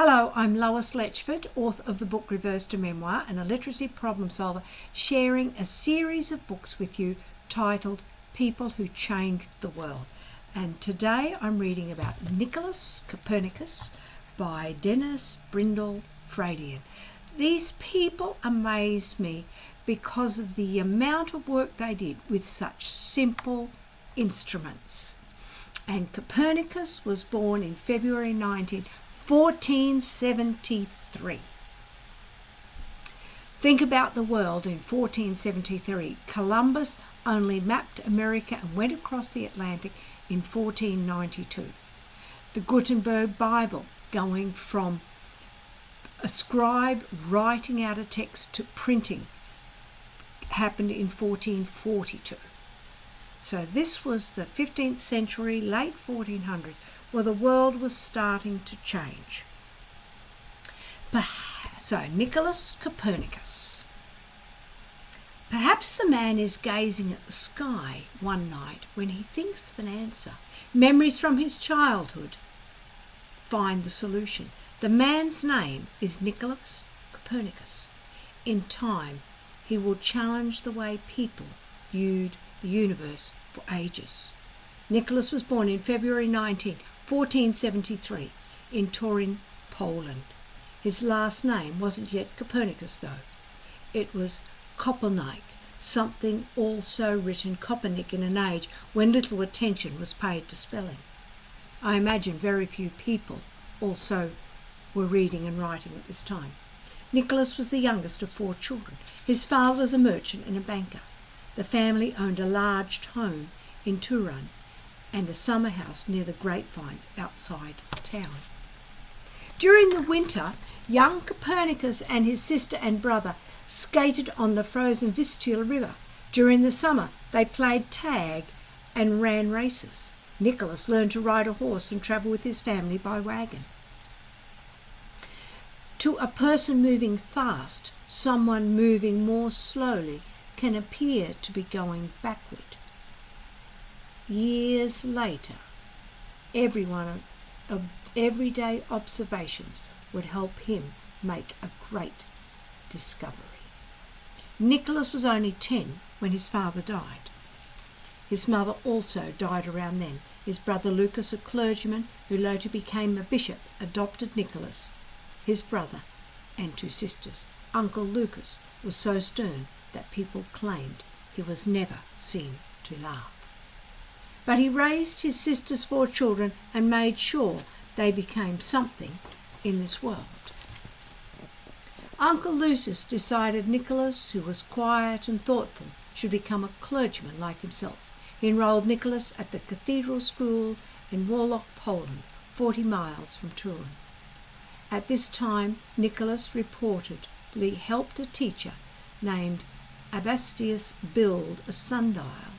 Hello, I'm Lois Letchford, author of the book Reverse to Memoir and a literacy problem solver, sharing a series of books with you titled People Who Changed the World. And today I'm reading about Nicholas Copernicus by Dennis Brindle Fradian. These people amaze me because of the amount of work they did with such simple instruments. And Copernicus was born in February 1473. Think about the world in 1473. Columbus only mapped America and went across the Atlantic in 1492. The Gutenberg Bible, going from a scribe writing out a text to printing, happened in 1442. So this was the 15th century, late 1400s, where the world was starting to change. So, Nicholas Copernicus. Perhaps the man is gazing at the sky one night when he thinks of an answer. Memories from his childhood find the solution. The man's name is Nicholas Copernicus. In time, he will challenge the way people viewed the universe for ages. Nicholas was born in February 1473 in Turin, Poland. His last name wasn't yet Copernicus though. It was Copernic, something also written Copernic in an age when little attention was paid to spelling. I imagine very few people also were reading and writing at this time. Nicholas was the youngest of 4 children. His father was a merchant and a banker. The family owned a large home in Turin and a summer house near the grapevines outside town. During the winter, young Copernicus and his sister and brother skated on the frozen Vistula River. During the summer, they played tag and ran races. Nicholas learned to ride a horse and travel with his family by wagon. To a person moving fast, someone moving more slowly can appear to be going backward. Years later, everyday observations would help him make a great discovery. Nicholas was only 10 when his father died. His mother also died around then. His brother Lucas, a clergyman who later became a bishop, adopted Nicholas, his brother, and 2 sisters. Uncle Lucas was so stern that people claimed he was never seen to laugh. But he raised his sister's 4 children and made sure they became something in this world. Uncle Lucius decided Nicholas, who was quiet and thoughtful, should become a clergyman like himself. He enrolled Nicholas at the cathedral school in Warlock, Poland, 40 miles from Turin. At this time, Nicholas reportedly helped a teacher named Abastius build a sundial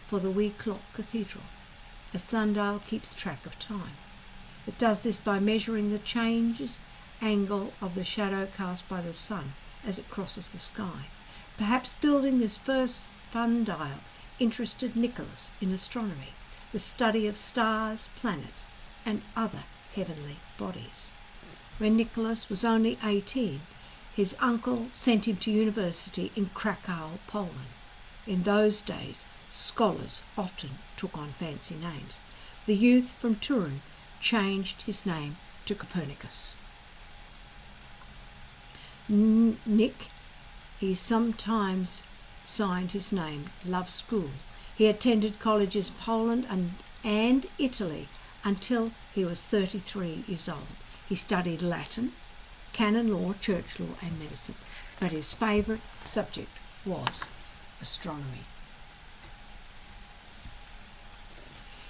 for the wee clock cathedral. A sundial keeps track of time. It does this by measuring the angle of the shadow cast by the sun as it crosses the sky. Perhaps building this first sundial interested Nicholas in astronomy, the study of stars, planets, and other heavenly bodies. When Nicholas was only 18, his uncle sent him to university in Krakow, Poland. In those days, scholars often took on fancy names. The youth from Turin changed his name to Copernicus. Nick, he sometimes signed his name, loved school. He attended colleges in Poland and Italy until he was 33 years old. He studied Latin, canon law, church law, and medicine, but his favourite subject was astronomy.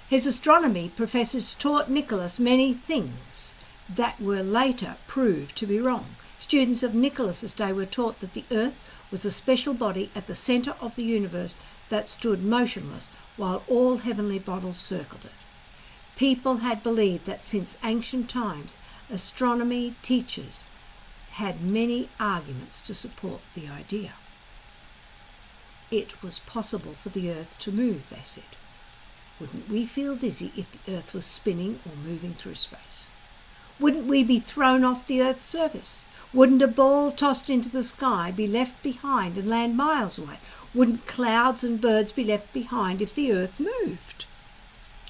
His astronomy professors taught Nicholas many things that were later proved to be wrong. Students of Nicholas's day were taught that the Earth was a special body at the centre of the universe that stood motionless while all heavenly bodies circled it. People had believed that since ancient times, astronomy teachers had many arguments to support the idea. It was possible for the Earth to move, they said. Wouldn't we feel dizzy if the Earth was spinning or moving through space? Wouldn't we be thrown off the Earth's surface? Wouldn't a ball tossed into the sky be left behind and land miles away? Wouldn't clouds and birds be left behind if the Earth moved?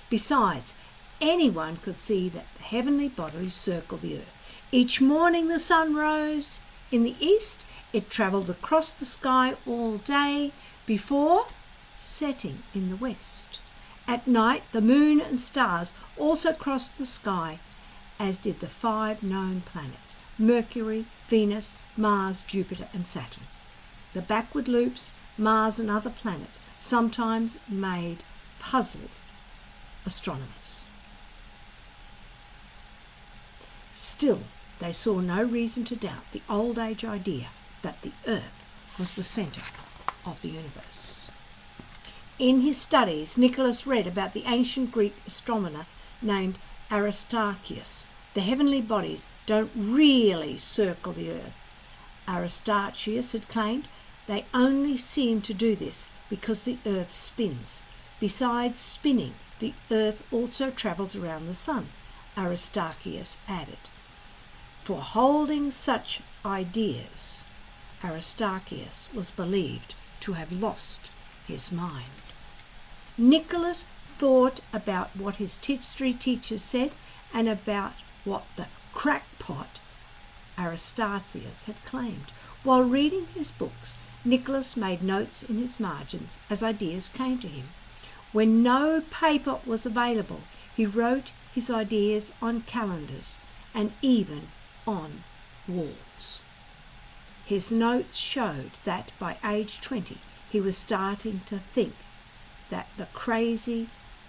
Besides, anyone could see that the heavenly bodies circle the Earth. Each morning the sun rose in the east. It travelled across the sky all day before setting in the west. At night the moon and stars also crossed the sky, as did the 5 known planets: Mercury, Venus, Mars, Jupiter and Saturn. The backward loops, Mars and other planets, sometimes made puzzled astronomers. Still, they saw no reason to doubt the old age idea that the Earth was the centre of the universe. In his studies, Nicholas read about the ancient Greek astronomer named Aristarchus. The heavenly bodies don't really circle the Earth. Aristarchus had claimed they only seem to do this because the Earth spins. Besides spinning, the Earth also travels around the sun, Aristarchus added. For holding such ideas, Aristarchus was believed to have lost his mind. Nicholas thought about what his history teachers said and about what the crackpot Aristarchus had claimed. While reading his books, Nicholas made notes in his margins as ideas came to him. When no paper was available, he wrote his ideas on calendars and even on walls. His notes showed that by age 20 he was starting to think that the crazy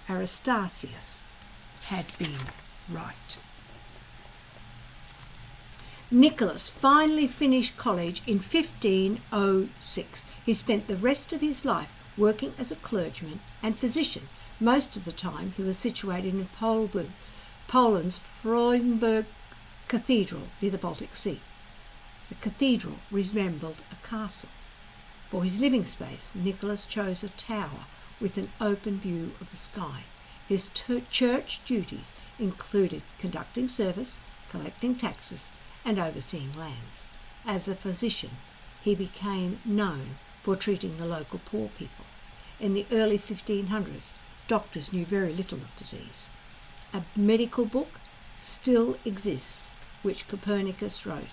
Aristarchus had been right. Nicholas finally finished college in 1506. He spent the rest of his life working as a clergyman and physician. Most of the time he was situated in Poland's Freudenberg Cathedral near the Baltic Sea. The cathedral resembled a castle. For his living space, Nicholas chose a tower with an open view of the sky. His church duties included conducting service, collecting taxes, and overseeing lands. As a physician, he became known for treating the local poor people. In the early 1500s, doctors knew very little of disease. A medical book still exists, which Copernicus wrote.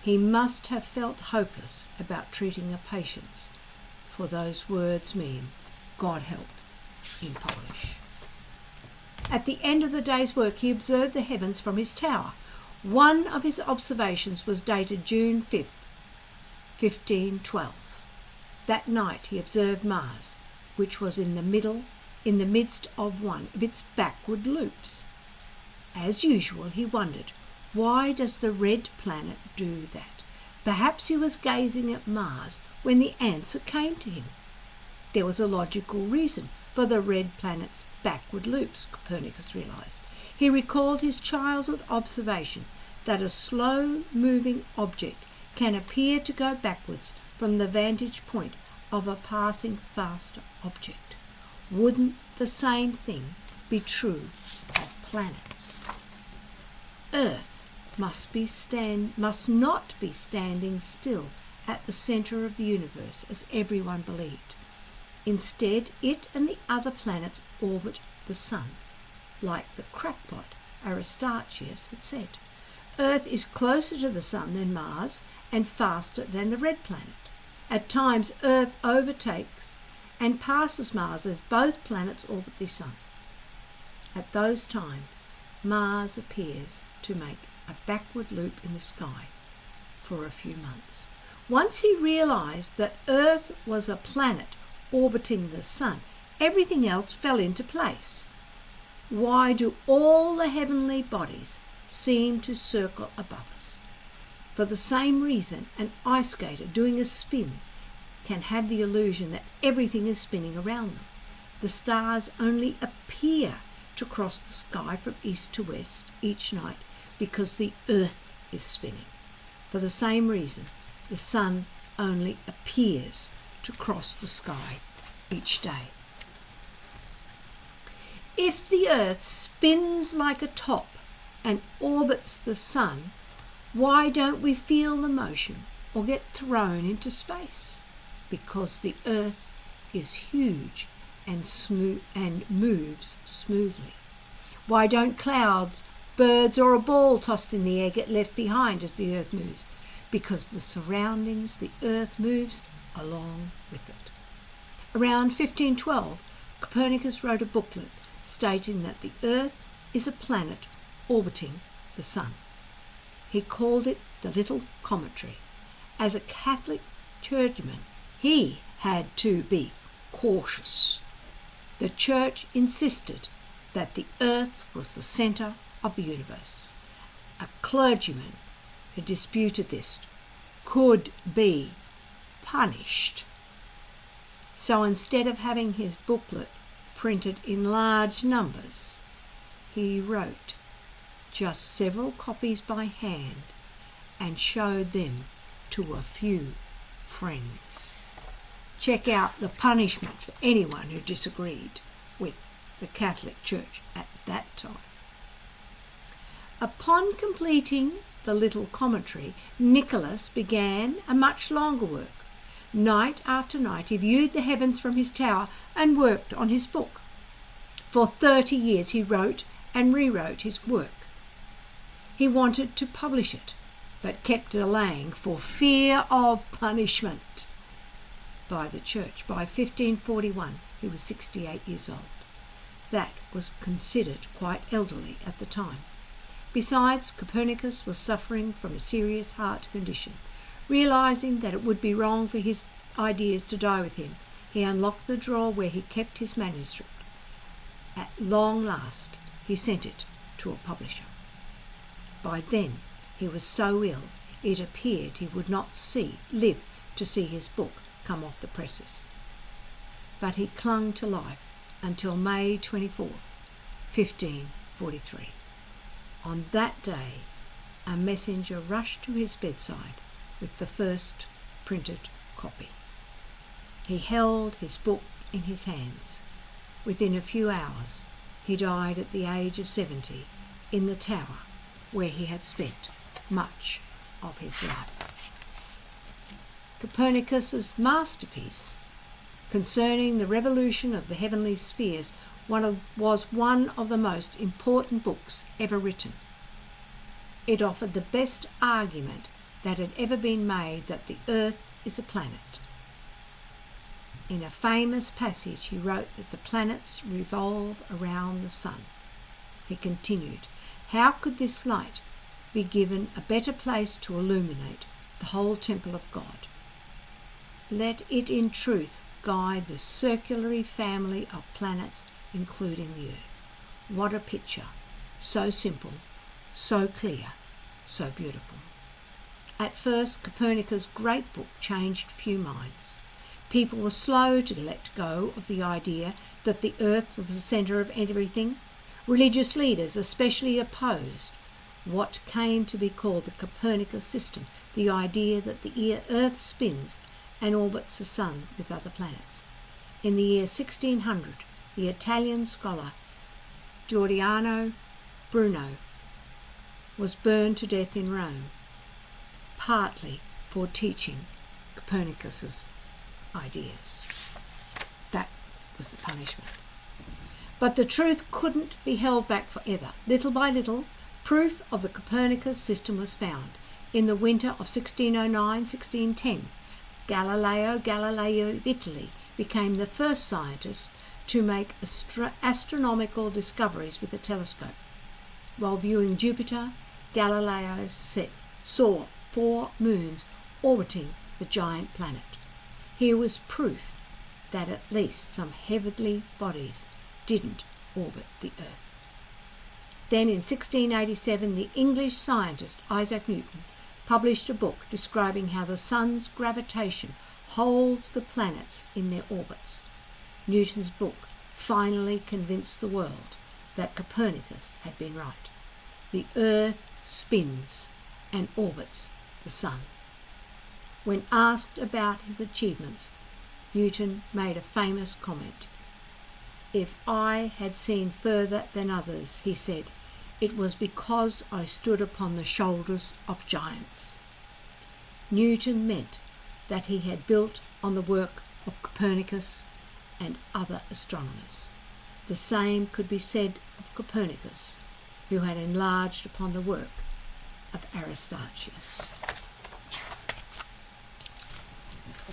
He must have felt hopeless about treating a patient, for those words mean God help in Polish. At the end of the day's work, he observed the heavens from his tower. One of his observations was dated June 5th, 1512. That night he observed Mars, which was in the midst of one of its backward loops. As usual, he wondered, why does the red planet do that? Perhaps he was gazing at Mars when the answer came to him. There was a logical reason for the red planet's backward loops, Copernicus realized. He recalled his childhood observation that a slow-moving object can appear to go backwards from the vantage point of a passing faster object. Wouldn't the same thing be true of planets? Earth must not be standing still at the centre of the universe as everyone believed. Instead, it and the other planets orbit the sun, like the crackpot Aristarchus had said. Earth is closer to the sun than Mars and faster than the red planet. At times, Earth overtakes and passes Mars as both planets orbit the sun. At those times, Mars appears to make a backward loop in the sky for a few months. Once he realized that Earth was a planet orbiting the sun, everything else fell into place. Why do all the heavenly bodies seem to circle above us? For the same reason, an ice skater doing a spin can have the illusion that everything is spinning around them. The stars only appear to cross the sky from east to west each night because the Earth is spinning. For the same reason, the sun only appears to cross the sky each day. If the Earth spins like a top and orbits the sun, why don't we feel the motion or get thrown into space? Because the Earth is huge and moves smoothly. Why don't clouds, birds or a ball tossed in the air get left behind as the Earth moves? Because the surroundings the Earth moves along with it. Around 1512, Copernicus wrote a booklet stating that the Earth is a planet orbiting the Sun. He called it the Little Comet. As a Catholic churchman, he had to be cautious. The Church insisted that the Earth was the centre of the universe. A clergyman who disputed this could be punished. So instead of having his booklet printed in large numbers, he wrote just several copies by hand and showed them to a few friends. Check out the punishment for anyone who disagreed with the Catholic Church at that time. Upon completing the Little Comet, Nicholas began a much longer work. Night after night he viewed the heavens from his tower and worked on his book. For 30 years he wrote and rewrote his work. He wanted to publish it, but kept delaying for fear of punishment by the Church. By 1541 he was 68 years old. That was considered quite elderly at the time. Besides, Copernicus was suffering from a serious heart condition. Realizing that it would be wrong for his ideas to die with him, he unlocked the drawer where he kept his manuscript. At long last, he sent it to a publisher. By then, he was so ill, it appeared he would not live to see his book come off the presses. But he clung to life until May 24th, 1543. On that day, a messenger rushed to his bedside with the first printed copy. He held his book in his hands. Within a few hours, he died at the age of 70 in the tower where he had spent much of his life. Copernicus's masterpiece concerning the revolution of the heavenly spheres was one of the most important books ever written. It offered the best argument that had ever been made that the Earth is a planet. In a famous passage he wrote that the planets revolve around the sun. He continued, "How could this light be given a better place to illuminate the whole temple of God? Let it in truth guide the circular family of planets, including the Earth." What a picture! So simple, so clear, so beautiful. At first, Copernicus' great book changed few minds. People were slow to let go of the idea that the Earth was the centre of everything. Religious leaders especially opposed what came to be called the Copernicus system, the idea that the Earth spins and orbits the sun with other planets. In the year 1600, the Italian scholar Giordano Bruno was burned to death in Rome, partly for teaching Copernicus's ideas. That was the punishment. But the truth couldn't be held back forever. Little by little, proof of the Copernicus system was found. In the winter of 1609-1610, Galileo Galilei of Italy became the first scientist to make astronomical discoveries with a telescope. While viewing Jupiter, Galileo saw 4 moons orbiting the giant planet. Here was proof that at least some heavenly bodies didn't orbit the Earth. Then in 1687, the English scientist Isaac Newton published a book describing how the sun's gravitation holds the planets in their orbits. Newton's book finally convinced the world that Copernicus had been right. The Earth spins and orbits the sun. When asked about his achievements, Newton made a famous comment. "If I had seen further than others," he said, It was because I stood upon the shoulders of giants. Newton meant that he had built on the work of Copernicus and other astronomers. The same could be said of Copernicus, who had enlarged upon the work of Aristarchus.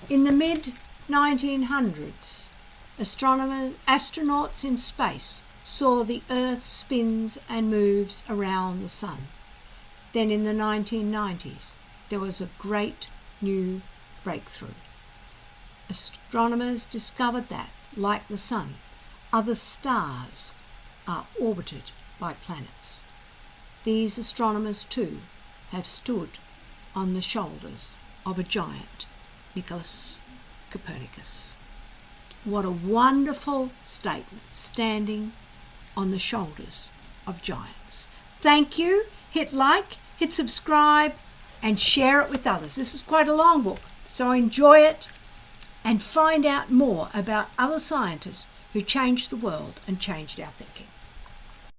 In the mid-1900s, astronauts in space saw the Earth spins and moves around the Sun. Then in the 1990s, there was a great new breakthrough. Astronomers discovered that, like the Sun, other stars are orbited by planets. These astronomers too have stood on the shoulders of a giant, Nicholas Copernicus. What a wonderful statement, standing on the shoulders of giants. Thank you. Hit like, hit subscribe, and share it with others. This is quite a long book, so enjoy it and find out more about other scientists who changed the world and changed our thinking.